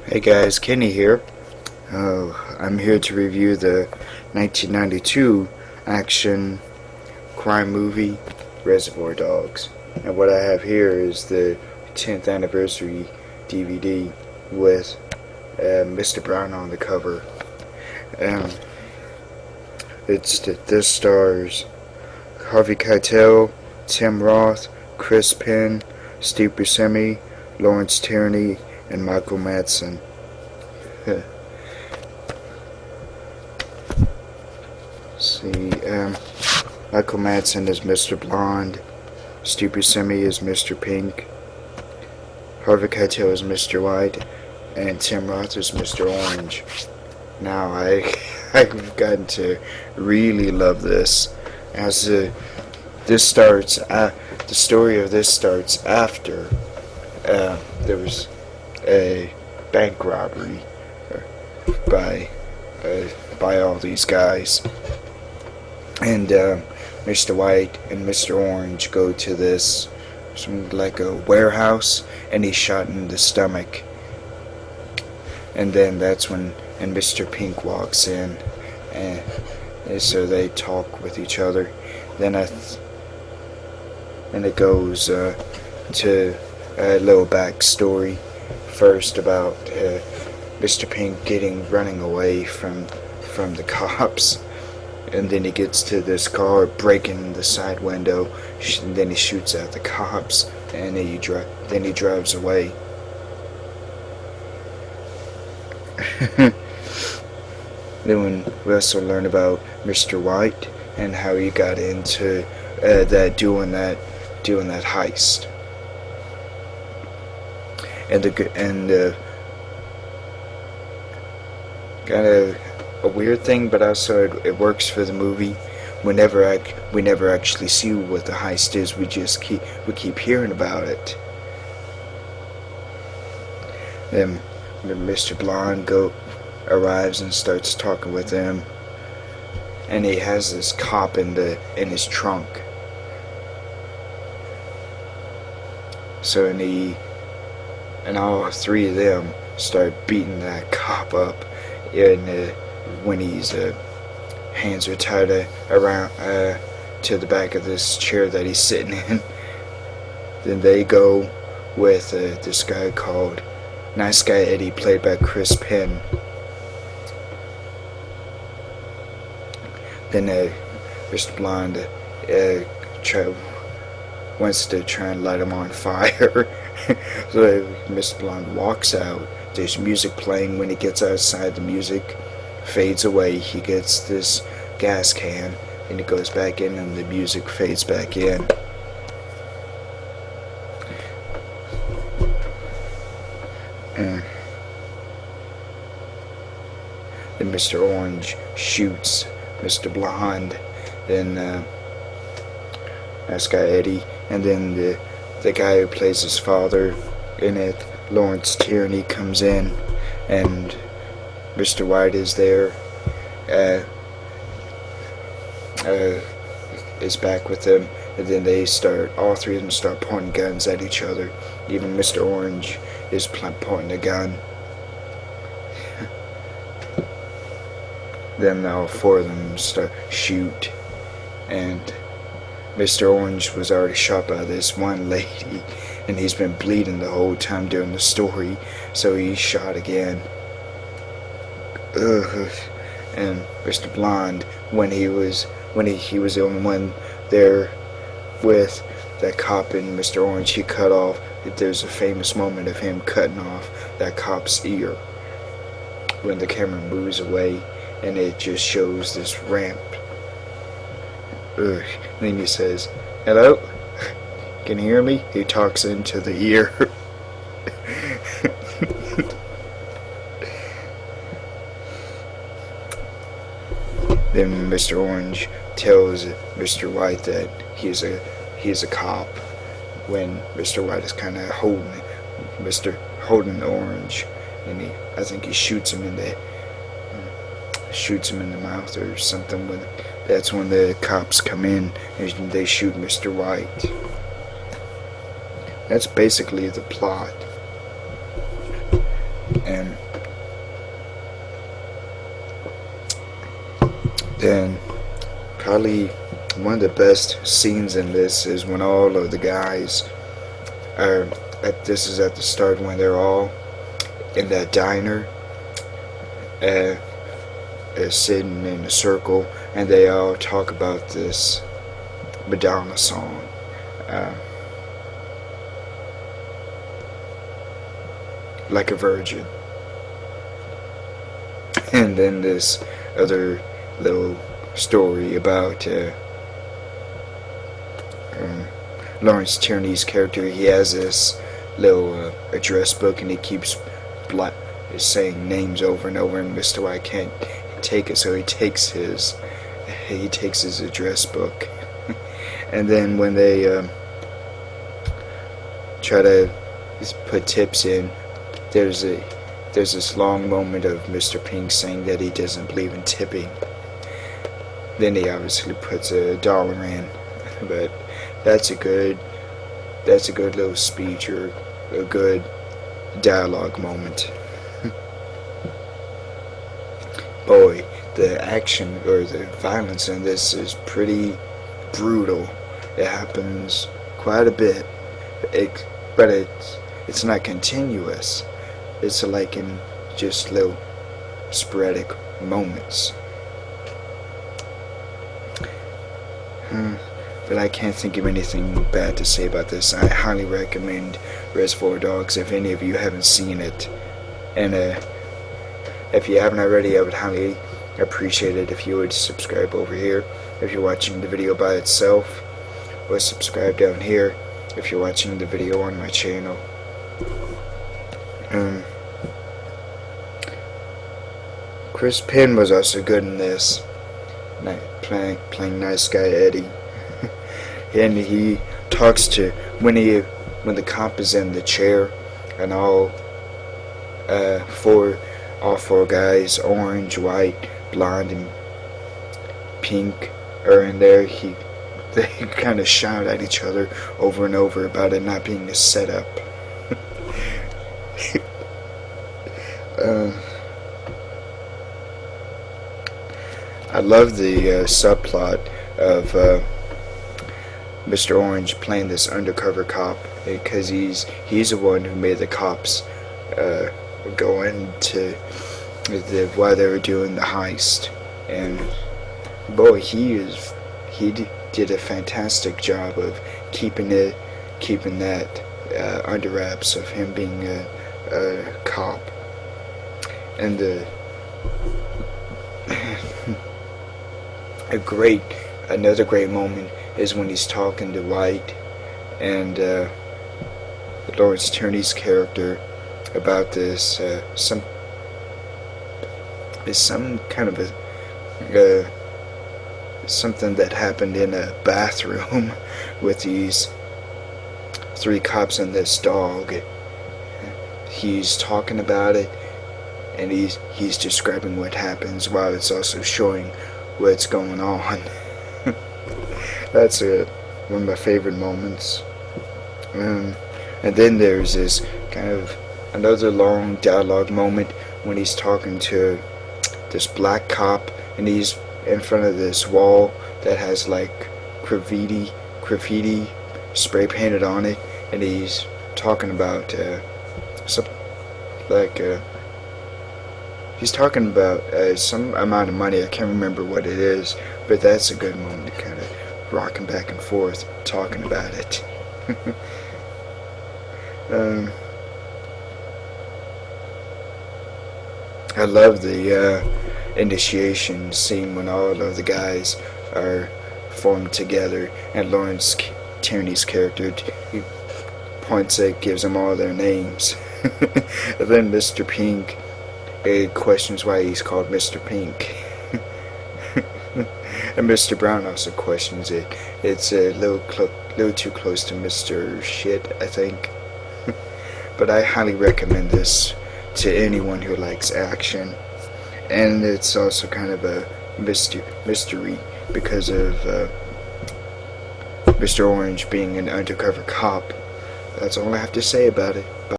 Hey guys, Kenny here. I'm here to review the 1992 action crime movie Reservoir Dogs. And what I have here is the 10th anniversary DVD with Mr. Brown on the cover. Um, this stars Harvey Keitel, Tim Roth, Chris Penn, Steve Buscemi, Lawrence Tierney, and Michael Madsen. See, Michael Madsen is Mr. Blonde, Steve Buscemi is Mr. Pink, Harvey Keitel is Mr. White, and Tim Roth is Mr. Orange. Now I've gotten to really love this, as the story of this starts after there was a bank robbery by all these guys, and Mr. White and Mr. Orange go to this like a warehouse, and he's shot in the stomach, and then that's when Mr. Pink walks in, and so they talk with each other. Then it goes to a little backstory first about Mr. Pink running away from the cops, and then he gets to this car, breaking the side window, and then he shoots at the cops, and then he drives away. Then we also learn about Mr. White and how he got into doing that heist. And kind of a weird thing, but also it works for the movie. We never actually see what the heist is. We keep hearing about it. Then Mr. Blonde arrives and starts talking with him, and he has this cop in his trunk. So and all three of them start beating that cop up, and when his hands are tied around to the back of this chair that he's sitting in. Then they go with this guy called Nice Guy Eddie, played by Chris Penn. Then Mr. Blonde wants to try and light him on fire. So Mr. Blonde walks out. There's music playing. When he gets outside, the music fades away. He gets this gas can, and he goes back in, and the music fades back in. Then Mr. Orange shoots Mr. Blonde, then Nice Guy Eddie, and then the guy who plays his father in it, Lawrence Tierney, comes in, and Mr. White is there, is back with them, and then all three of them start pointing guns at each other. Even Mr. Orange is pointing a gun. Then all four of them start shoot, and Mr. Orange was already shot by this one lady, and he's been bleeding the whole time during the story, so he's shot again. And Mr. Blonde, when he was the only one there with that cop and Mr. Orange, he cut off. There's a famous moment of him cutting off that cop's ear when the camera moves away, and it just shows this ramp. And then he says, "Hello? Can you hear me?" He talks into the ear. Then Mr. Orange tells Mr. White that he's a cop, when Mr. White is kind of holding Orange, and I think he shoots him in the mouth or something. That's when the cops come in and they shoot Mr. White. That's basically the plot. And then probably one of the best scenes in this is when all of the guys are this is at the start when they're all in that diner sitting in a circle, and they all talk about this Madonna song. Like a Virgin. And then this other little story about Lawrence Tierney's character. He has this little address book, and he keeps saying names over and over, and Mr. White can't take it, so he takes his address book. And then when they try to put tips in, there's this long moment of Mr. Pink saying that he doesn't believe in tipping. Then he obviously puts $1 in, but that's a good little speech, or a good dialogue moment. Boy, the action or the violence in this is pretty brutal. It happens quite a bit, but it's not continuous. It's like in just little sporadic moments. But I can't think of anything bad to say about this. I highly recommend Reservoir Dogs if any of you haven't seen it. And if you haven't already, I would highly appreciate it if you would subscribe over here if you're watching the video by itself, or subscribe down here if you're watching the video on my channel. Chris Penn was also good in this, playing nice guy Eddie. And he talks to when the cop is in the chair, and all four guys, orange, white, blonde, and pink, are in there. They kind of shout at each other over and over about it not being a setup. I love the subplot of Mr. Orange playing this undercover cop, because he's the one who made the cops go into while they were doing the heist. And boy, he did a fantastic job of keeping that under wraps of him being a cop. And another great moment is when he's talking to White and Lawrence Tierney's character about this some kind of something that happened in a bathroom with these 3 cops and this dog. He's talking about it, and he's describing what happens while it's also showing what's going on. That's one of my favorite moments. And then there's this kind of another long dialogue moment when he's talking to this black cop, and he's in front of this wall that has like graffiti spray painted on it, and he's talking about he's talking about some amount of money. I can't remember what it is, but that's a good moment to kind of rocking back and forth talking about it. I love the initiation scene when all of the guys are formed together, and Lawrence Tierney's character, he points at, gives them all their names. And then Mr. Pink questions why he's called Mr. Pink. And Mr. Brown also questions it. It's a little too close to Mr. Shit, I think. But I highly recommend this to anyone who likes action. And it's also kind of a mystery because of Mr. Orange being an undercover cop. That's all I have to say about it. Bye.